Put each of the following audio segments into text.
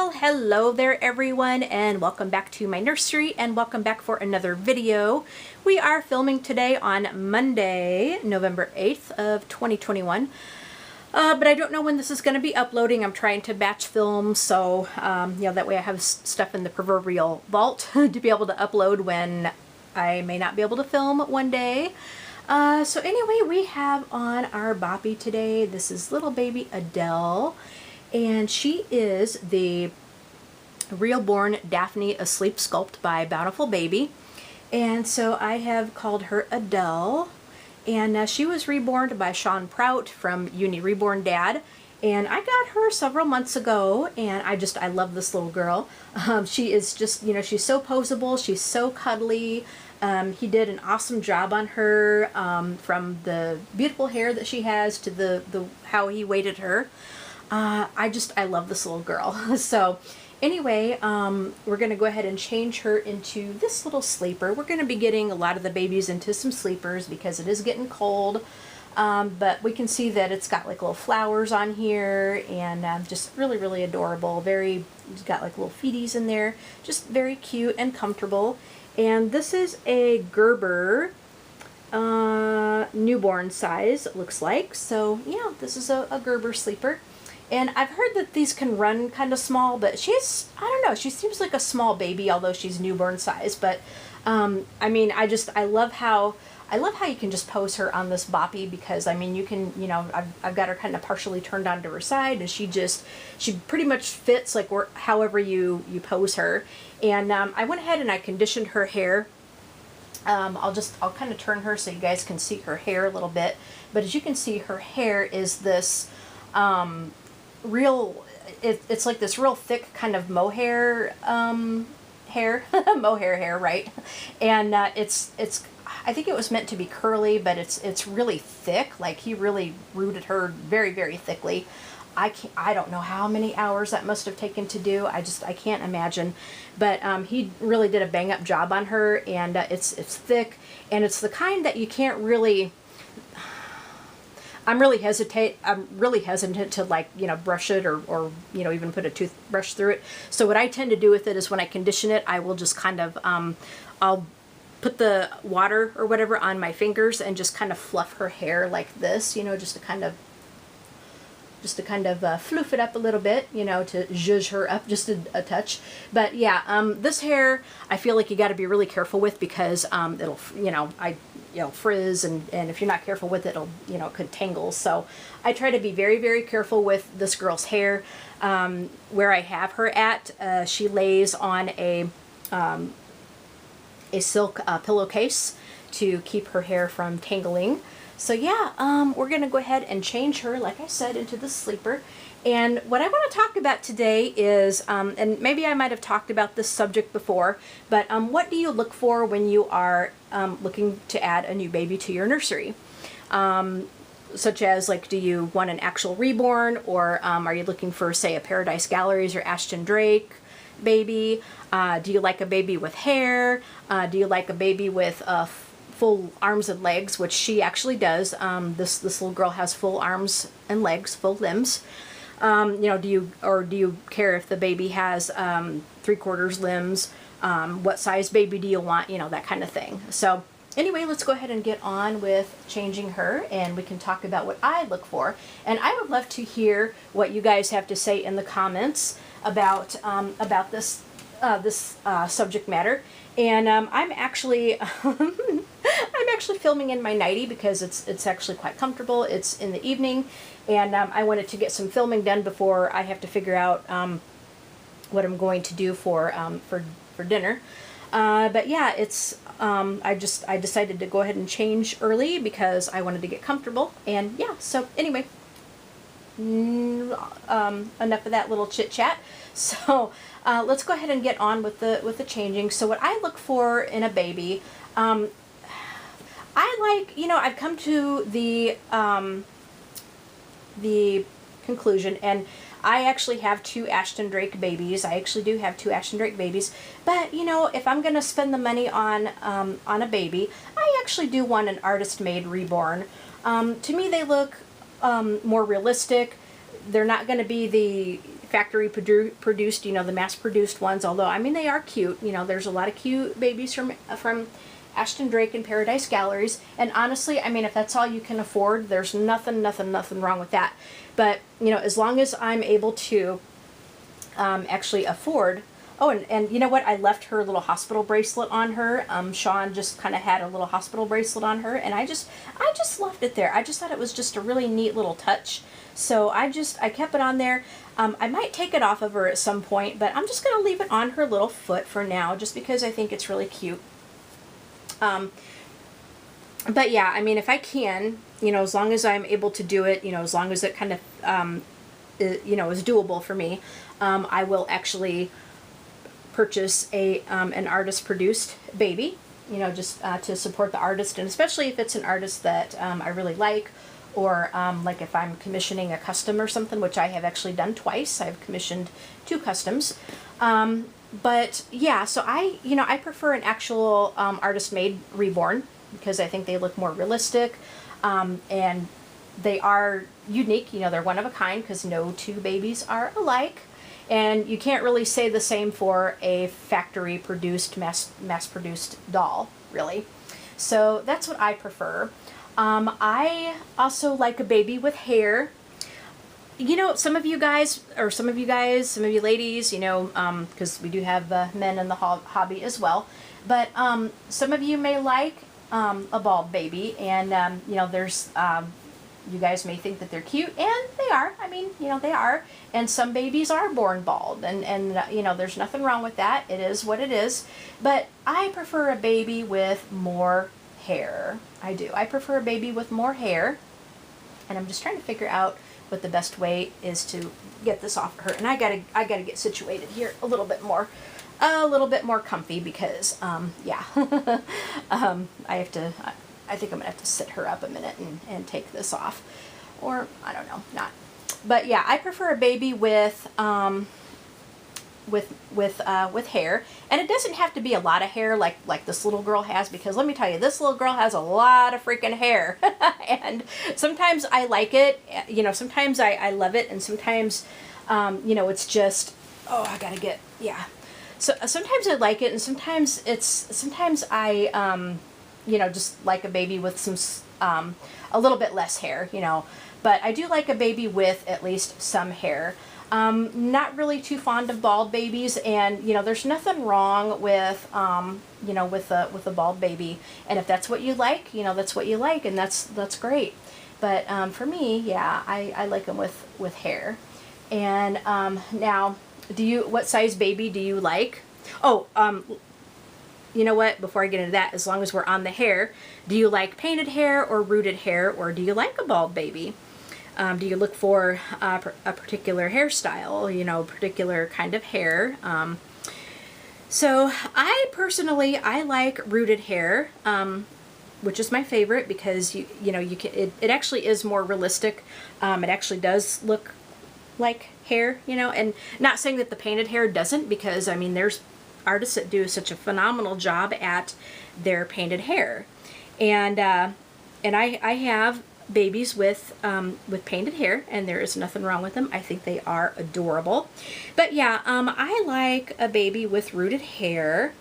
Well, hello there everyone, and welcome back to my nursery, and welcome back for another video. We are filming today on Monday, November 8th of 2021. But I don't know when this is going to be uploading. I'm trying to batch film, so that way I have stuff in the proverbial vault to be able to upload when I may not be able to film one day. So anyway, we have on our boppy today. This is little baby Adele. And she is the Realborn Daphne Asleep sculpt by Bountiful Baby. And so I have called her Adele. And she was reborn by Sharon from Reborn Dad. And I got her several months ago, and I love this little girl. She is just, she's so poseable, she's so cuddly. He did an awesome job on her, from the beautiful hair that she has to the how he weighted her. I love this little girl. So anyway, we're going to go ahead and change her into this little sleeper. We're going to be getting a lot of the babies into some sleepers because it is getting cold. But we can see that it's got like little flowers on here, and just really, really adorable. It's got like little feeties in there. Just very cute and comfortable. And this is a Gerber newborn size, it looks like. So yeah, this is a Gerber sleeper. And I've heard that these can run kind of small, but I don't know, she seems like a small baby, although she's newborn size. But, I mean, I love how you can just pose her on this boppy, because, I mean, you can, I've got her kind of partially turned onto her side, and she pretty much fits, like, however you pose her. And, I went ahead and I conditioned her hair. I'll kind of turn her so you guys can see her hair a little bit. But as you can see, her hair is this, it's like this real thick kind of mohair hair, mohair hair, right? And I think it was meant to be curly, but it's really thick. Like, he really rooted her very, very thickly. I don't know how many hours that must have taken to do. I can't imagine. But he really did a bang up job on her, and it's thick, and it's the kind that you can't really. I'm really hesitant to, like, brush it or even put a toothbrush through it. So what I tend to do with it is when I condition it, I will just kind of, I'll put the water or whatever on my fingers and just kind of fluff her hair like this, just to kind of floof it up a little bit, to zhuzh her up just a touch. But yeah, this hair, I feel like you got to be really careful with, because it'll, frizz, and if you're not careful with it, it could tangle. So I try to be very, very careful with this girl's hair. Where I have her at, she lays on a silk pillowcase to keep her hair from tangling. So yeah, we're going to go ahead and change her, like I said, into the sleeper. And what I want to talk about today is, and maybe I might have talked about this subject before, but what do you look for when you are looking to add a new baby to your nursery? Such as, like, do you want an actual reborn, or are you looking for, say, a Paradise Galleries or Ashton Drake baby? Do you like a baby with hair? Do you like a baby with full arms and legs, which she actually does. This little girl has full arms and legs, full limbs. Do you care if the baby has 3/4 limbs? What size baby do you want? That kind of thing. So anyway, let's go ahead and get on with changing her, and we can talk about what I look for. And I would love to hear what you guys have to say in the comments about this subject matter. And I'm actually filming in my nightie because it's actually quite comfortable. It's in the evening, and I wanted to get some filming done before I have to figure out what I'm going to do for dinner. But yeah, I decided to go ahead and change early because I wanted to get comfortable. And yeah, so anyway, enough of that little chit chat. So let's go ahead and get on with the changing. So what I look for in a baby, I like, I've come to the conclusion, and I actually have 2 Ashton Drake babies. I actually do have 2 Ashton Drake babies. But, if I'm going to spend the money on a baby, I actually do want an artist-made reborn. To me, they look more realistic. They're not going to be the factory produced, you know, the mass-produced ones, although, I mean, they are cute. You know, there's a lot of cute babies from Ashton Drake and Paradise Galleries, and honestly, I mean, if that's all you can afford, there's nothing wrong with that. But, you know, as long as I'm able to actually afford. Oh, and you know what? I left her little hospital bracelet on her. Sean just kind of had a little hospital bracelet on her, and I just left it there. I just thought it was just a really neat little touch. So I kept it on there. I might take it off of her at some point, but I'm just going to leave it on her little foot for now, just because I think it's really cute. But yeah, I mean, if I can, you know, as long as I'm able to do it, you know, as long as it kind of, you know, is doable for me, I will actually purchase an artist-produced baby, you know, just to support the artist, and especially if it's an artist that I really like, or like if I'm commissioning a custom or something, which I have actually done twice. I've commissioned 2 customs. But yeah, so you know, I prefer an actual artist-made Reborn, because I think they look more realistic, and they are unique. You know, they're one of a kind, because no 2 babies are alike. And you can't really say the same for a factory-produced, mass-produced doll, really. So that's what I prefer. I also like a baby with hair. You know, some of you ladies, you know, because we do have men in the hobby as well, but some of you may like a bald baby, and you know, there's you guys may think that they're cute, and they are. I mean, you know, they are. And some babies are born bald, and you know, there's nothing wrong with that. It is what it is. But I prefer a baby with more hair. I do. I prefer a baby with more hair. And I'm just trying to figure out what the best way is to get this off her. And I gotta get situated here a little bit more comfy, because yeah, I think I'm gonna have to sit her up a minute and take this off, or I don't know, not. But yeah, I prefer a baby with hair, and it doesn't have to be a lot of hair like this little girl has, because let me tell you, this little girl has a lot of freaking hair, and sometimes I like it, you know, sometimes I love it, and sometimes, you know, it's just, oh, I gotta get, yeah. So sometimes I like it, and sometimes I, you know, just like a baby with some, a little bit less hair, you know. But I do like a baby with at least some hair. Not really too fond of bald babies, and, you know, there's nothing wrong with, you know, with a bald baby. And if that's what you like, you know, that's what you like, and that's great. But for me, yeah, I like them with hair. And now, what size baby do you like? Oh, you know what, before I get into that, as long as we're on the hair, do you like painted hair or rooted hair, or do you like a bald baby? Do you look for a particular hairstyle, you know, particular kind of hair? So I personally, I like rooted hair, which is my favorite, because you know, you can, it actually is more realistic. It actually does look like hair, you know, and not saying that the painted hair doesn't, because I mean, there's artists that do such a phenomenal job at their painted hair, and I have babies with painted hair, and there is nothing wrong with them. I think they are adorable. But yeah, I like a baby with rooted hair,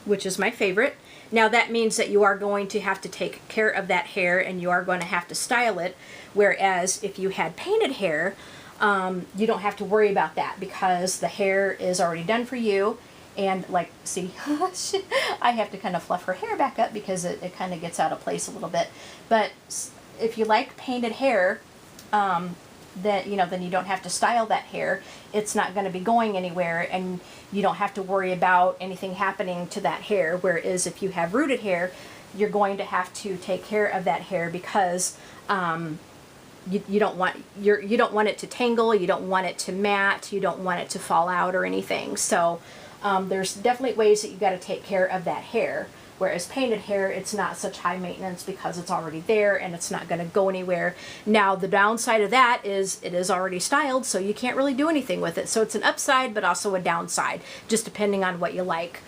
which is my favorite. Now that means that you are going to have to take care of that hair, and you are going to have to style it, whereas if you had painted hair, you don't have to worry about that, because the hair is already done for you. And like, see, I have to kind of fluff her hair back up, because it kind of gets out of place a little bit. But if you like painted hair, then you don't have to style that hair. It's not going to be going anywhere, and you don't have to worry about anything happening to that hair. Whereas if you have rooted hair, you're going to have to take care of that hair, because you don't want it to tangle, you don't want it to mat, you don't want it to fall out or anything. So there's definitely ways that you got to take care of that hair. Whereas painted hair, it's not such high maintenance, because it's already there and it's not going to go anywhere. Now the downside of that is it is already styled, so you can't really do anything with it. So it's an upside, but also a downside, just depending on what you like.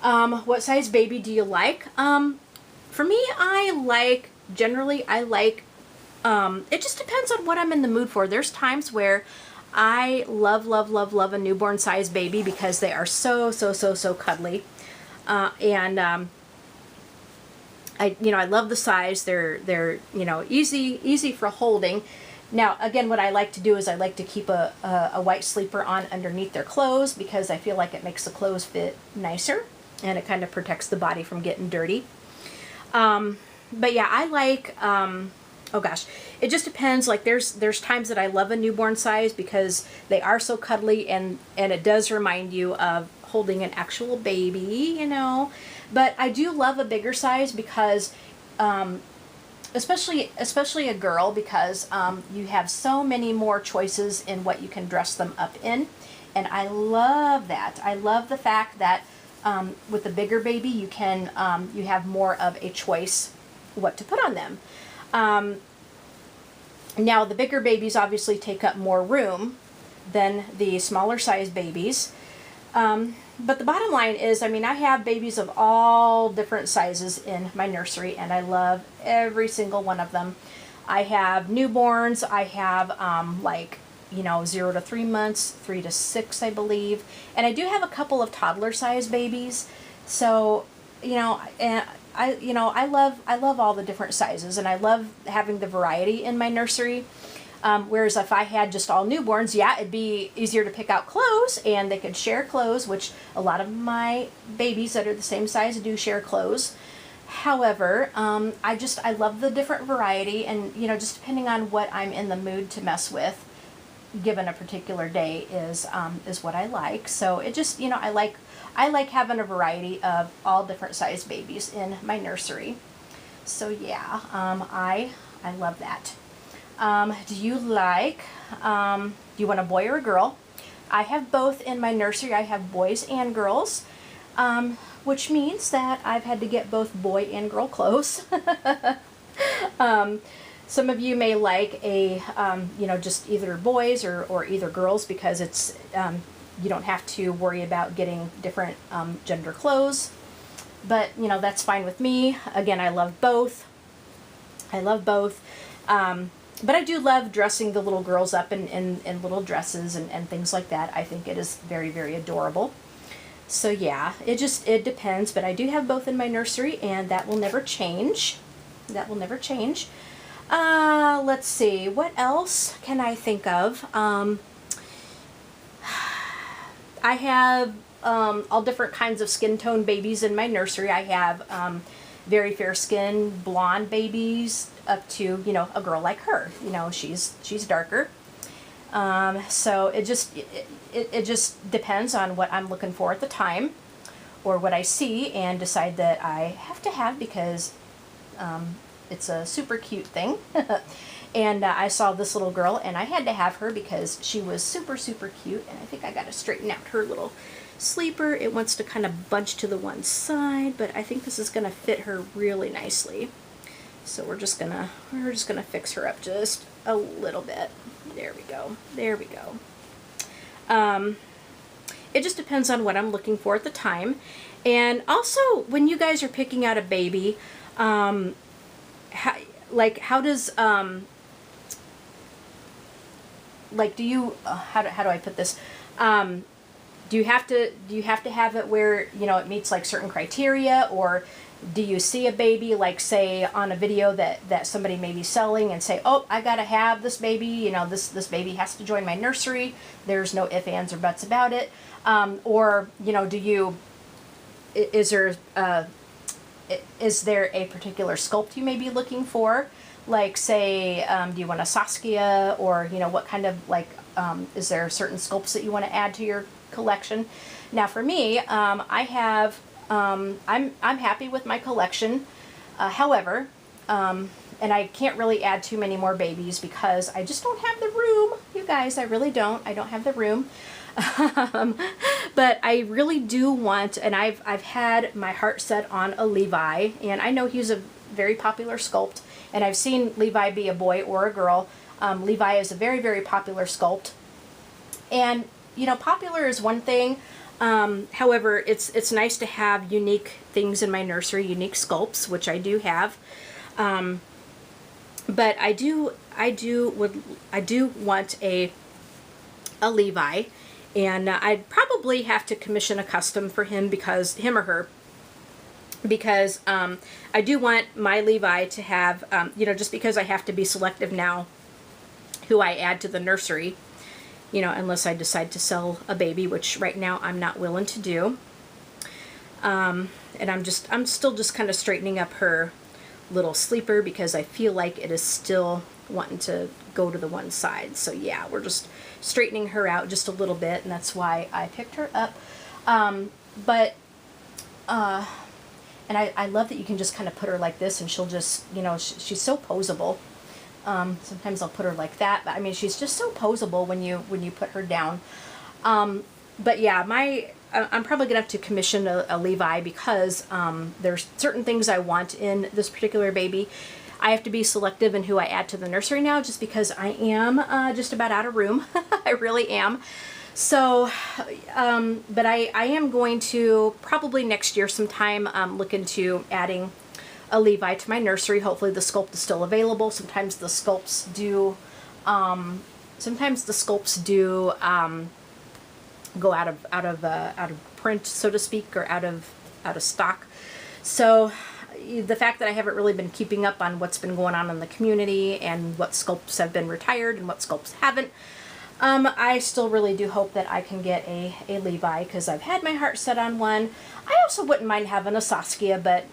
What size baby do you like? For me, generally I like It just depends on what I'm in the mood for. There's times where I love, love, love, love a newborn size baby because they are so, so, so, so cuddly. I love the size. They're easy for holding. Now, again, what I like to do is I like to keep a white sleeper on underneath their clothes because I feel like it makes the clothes fit nicer and it kind of protects the body from getting dirty. But yeah, I like, oh gosh, it just depends. Like there's times that I love a newborn size because they are so cuddly and it does remind you of holding an actual baby, you know. But I do love a bigger size because, especially a girl, because you have so many more choices in what you can dress them up in. And I love that. I love the fact that with the bigger baby, you can you have more of a choice what to put on them. Now the bigger babies obviously take up more room than the smaller size babies. But the bottom line is, I mean, I have babies of all different sizes in my nursery, and I love every single one of them. I have newborns. I have 0 to 3 months, 3 to 6, I believe, and I do have a couple of toddler size babies. So, I love all the different sizes, and I love having the variety in my nursery. Whereas if I had just all newborns, yeah, it'd be easier to pick out clothes and they could share clothes, which a lot of my babies that are the same size do share clothes. However, I love the different variety, and, just depending on what I'm in the mood to mess with, given a particular day is what I like. So it just, I like having a variety of all different size babies in my nursery. So yeah, I love that. Do you want a boy or a girl? I have both in my nursery. I have boys and girls, which means that I've had to get both boy and girl clothes. Some of you may like just either boys or either girls because it's, you don't have to worry about getting different gender clothes. But, that's fine with me. Again, I love both. But I do love dressing the little girls up in little dresses and things like that. I think it is very, very adorable. So yeah, it depends, but I do have both in my nursery, and that will never change. That will never change. Let's see, what else can I think of? I have all different kinds of skin tone babies in my nursery. I have very fair skin, blonde babies, up to, a girl like her. She's darker. So it just depends on what I'm looking for at the time or what I see and decide that I have to have because it's a super cute thing. And I saw this little girl and I had to have her because she was super, super cute. And I think I got to straighten out her little sleeper. It wants to kind of bunch to the one side, but I think this is going to fit her really nicely. So we're just gonna fix her up just a little bit. There we go. There we go. It just depends on what I'm looking for at the time. And also, when you guys are picking out a baby, how does do you how do I put this? Do you have to have it where it meets like certain criteria, or do you see a baby like say on a video that somebody may be selling and say, oh, I gotta have this baby, this baby has to join my nursery, there's no ifs, ands, or buts about it, or is there a particular sculpt you may be looking for, like say do you want a Saskia, or what kind of is there certain sculpts that you want to add to your collection? Now for me, I have I'm happy with my collection. However, and I can't really add too many more babies because I just don't have the room, you guys. I really don't. I don't have the room. But I really do want, and I've had my heart set on a Levi, and I know he's a very popular sculpt, and I've seen Levi be a boy or a girl. Levi is a very, very popular sculpt, and popular is one thing. However, it's nice to have unique things in my nursery, unique sculpts, which I do have. But I do want a Levi, and I'd probably have to commission a custom for him, because him or her, because I do want my Levi to have, you know, just because I have to be selective now who I add to the nursery, you know, unless I decide to sell a baby, which right now I'm not willing to do. And I'm still just kind of straightening up her little sleeper, because I feel like it is still wanting to go to the one side. So yeah, we're just straightening her out just a little bit, and that's why I picked her up. And I love that you can just kind of put her like this, and she'll just, you know, she's so poseable. Sometimes I'll put her like that, but I mean, she's just so poseable when you put her down. But yeah, I'm probably gonna have to commission a Levi, because there's certain things I want in this particular baby. I have to be selective in who I add to the nursery now, just because I am just about out of room. I really am. So, but I am going to probably next year sometime look into adding a Levi to my nursery. Hopefully the sculpt is still available. Sometimes the sculpts do go out of print, so to speak, or out of stock. So the fact that I haven't really been keeping up on what's been going on in the community and what sculpts have been retired and what sculpts haven't, I still really do hope that I can get a Levi, because I've had my heart set on one. I also wouldn't mind having a Saskia, but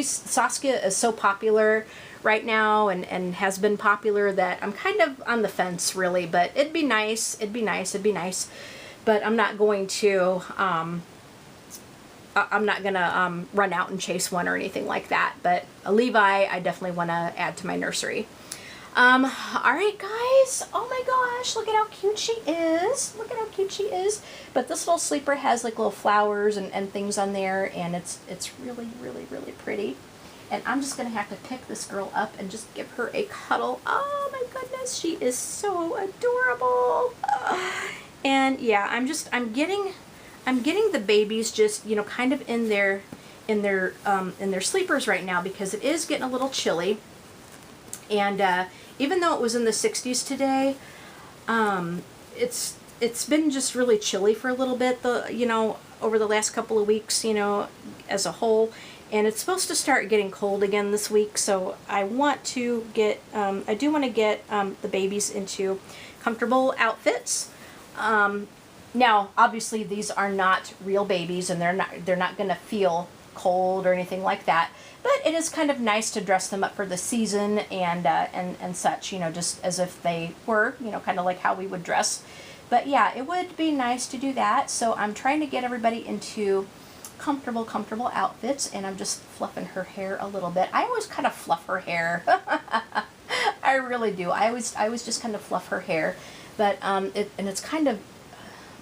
Saskia is so popular right now, and has been popular, that I'm kind of on the fence, really. But it'd be nice, but I'm not going to, run out and chase one or anything like that. But a Levi, I definitely want to add to my nursery. Alright guys, oh my gosh, look at how cute she is. Look at how cute she is. But this little sleeper has like little flowers and things on there, and it's really, really, really pretty. And I'm just going to have to pick this girl up and just give her a cuddle. Oh my goodness, she is so adorable. And yeah, I'm getting the babies just, you know, kind of in their sleepers right now, because it is getting a little chilly. And even though it was in the 60s today, it's been just really chilly for a little bit, over the last couple of weeks, as a whole. And it's supposed to start getting cold again this week, so I want to get, I do want to get the babies into comfortable outfits. Now, obviously, these are not real babies, and they're not going to feel cold or anything like that. But it is kind of nice to dress them up for the season and such, just as if they were, kind of like how we would dress. But yeah, it would be nice to do that. So I'm trying to get everybody into comfortable outfits, and I'm just fluffing her hair a little bit. I always kind of fluff her hair. I really do. I always just kind of fluff her hair. But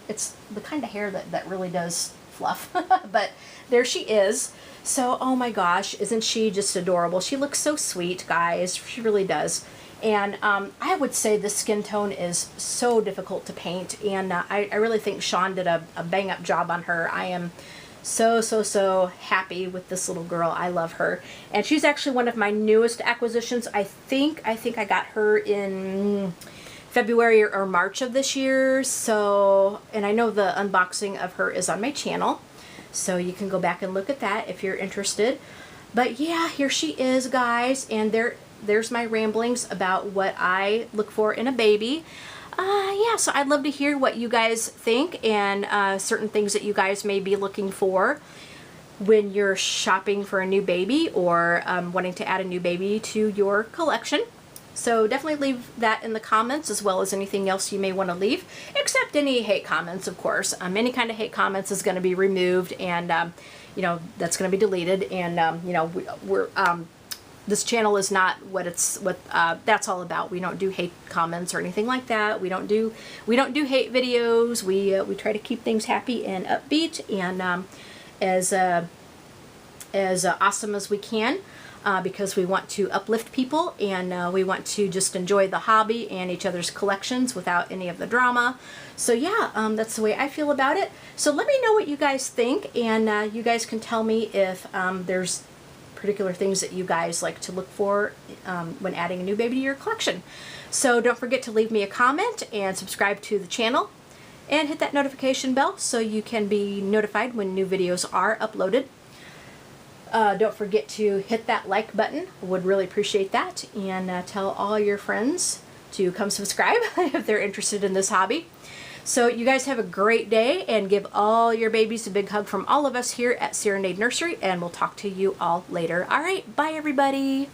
it's the kind of hair that really does fluff. But there she is. So, oh my gosh, isn't she just adorable? She looks so sweet, guys. She really does. And I would say the skin tone is so difficult to paint, and I really think Sean did a bang-up job on her. I am so happy with this little girl. I love her. And she's actually one of my newest acquisitions. I think I got her in February or March of this year. So, and I know the unboxing of her is on my channel, so you can go back and look at that if you're interested. But yeah, here she is, guys, and there's my ramblings about what I look for in a baby. Yeah, so I'd love to hear what you guys think, and certain things that you guys may be looking for when you're shopping for a new baby, or wanting to add a new baby to your collection. So definitely leave that in the comments, as well as anything else you may want to leave, except any hate comments, of course. Any kind of hate comments is going to be removed, and that's going to be deleted. And we're this channel is not what that's all about. We don't do hate comments or anything like that. We don't do hate videos. We try to keep things happy and upbeat, and as awesome as we can. Because we want to uplift people, and we want to just enjoy the hobby and each other's collections without any of the drama. So yeah, that's the way I feel about it. So let me know what you guys think, and you guys can tell me if there's particular things that you guys like to look for when adding a new baby to your collection. So don't forget to leave me a comment and subscribe to the channel and hit that notification bell so you can be notified when new videos are uploaded. Don't forget to hit that like button. Would really appreciate that. And tell all your friends to come subscribe if they're interested in this hobby. So you guys have a great day, and give all your babies a big hug from all of us here at Serenade Nursery, and we'll talk to you all later. All right, bye everybody.